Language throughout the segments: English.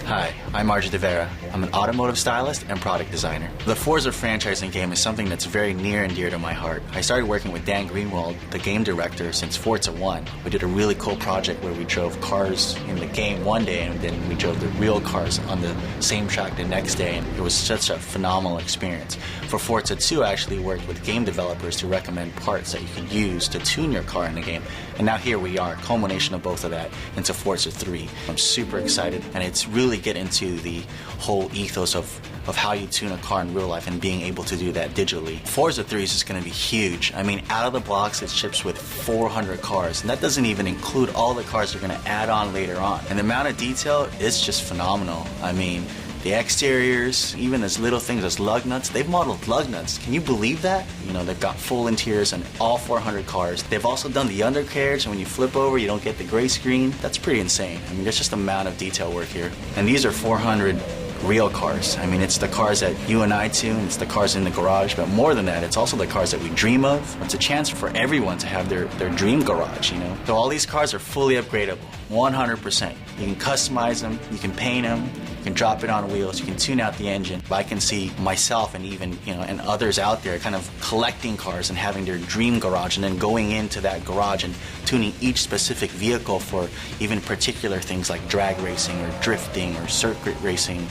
Hi, I'm Vera. I'm an automotive stylist and product designer. The Forza franchising game is something that's very near and dear to my heart. I started working with Dan Greenwald, the game director, since Forza 1. We did a really cool project where we drove cars in the game one day and then we drove the real cars on the same track the next day, and it was such a phenomenal experience. For Forza 2, I actually worked with game developers to recommend parts that you can use to tune your car in the game. And now here we are, culmination of both of that into Forza 3. I'm super excited, and it's really get into the whole ethos of how you tune a car in real life and being able to do that digitally. Forza 3 is just going to be huge. I mean, out of the box, it ships with 400 cars, and that doesn't even include all the cars they're going to add on later on. And the amount of detail is just phenomenal. I mean, the exteriors, even as little things as lug nuts, they've modeled lug nuts. Can you believe that? You know, they've got full interiors on all 400 cars. They've also done the undercarriage, and when you flip over, you don't get the gray screen. That's pretty insane. I mean, there's just a amount of detail work here. And these are 400 real cars. I mean, it's the cars that you and I tune, it's the cars in the garage, but more than that, it's also the cars that we dream of. It's a chance for everyone to have their dream garage, you know? So all these cars are fully upgradable, 100%. You can customize them, you can paint them, you can drop it on wheels, you can tune out the engine. I can see myself and even, you know, and others out there kind of collecting cars and having their dream garage and then going into that garage and tuning each specific vehicle for even particular things like drag racing or drifting or circuit racing.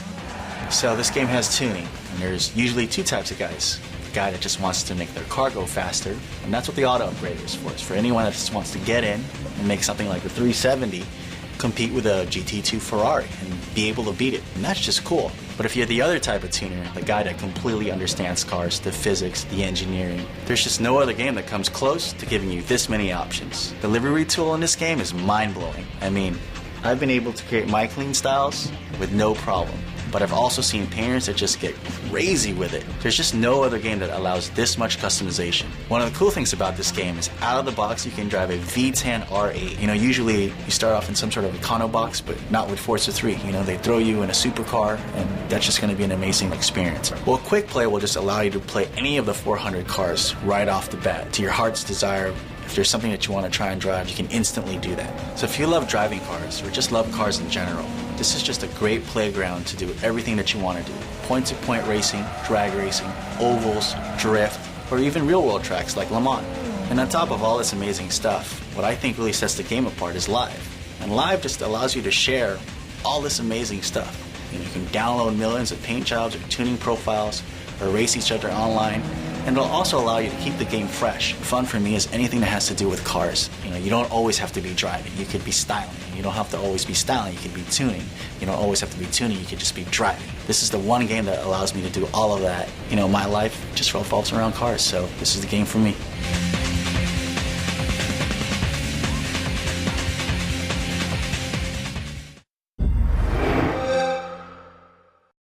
So this game has tuning, and there's usually two types of guys. The guy that just wants to make their car go faster, and that's what the auto upgrader is for. It's for anyone that just wants to get in and make something like a 370 compete with a GT2 Ferrari and be able to beat it, and that's just cool. But if you're the other type of tuner, the guy that completely understands cars, the physics, the engineering, there's just no other game that comes close to giving you this many options. The livery tool in this game is mind-blowing. I mean, I've been able to create my clean styles with no problem, but I've also seen painters that just get crazy with it. There's just no other game that allows this much customization. One of the cool things about this game is out of the box you can drive a V10 R8. You know, usually you start off in some sort of econo box, but not with Forza 3. You know, they throw you in a supercar, and that's just going to be an amazing experience. Well, Quick Play will just allow you to play any of the 400 cars right off the bat to your heart's desire. If there's something that you want to try and drive, you can instantly do that. So if you love driving cars or just love cars in general, this is just a great playground to do everything that you want to do. Point-to-point racing, drag racing, ovals, drift, or even real-world tracks like Le Mans. And on top of all this amazing stuff, what I think really sets the game apart is Live. And Live just allows you to share all this amazing stuff. You know, you can download millions of paint jobs or tuning profiles or race each other online. And it'll also allow you to keep the game fresh. Fun for me is anything that has to do with cars. You know, you don't always have to be driving. You could be styling. You don't have to always be styling. You could be tuning. You don't always have to be tuning. You could just be driving. This is the one game that allows me to do all of that. You know, my life just revolves around cars, so this is the game for me.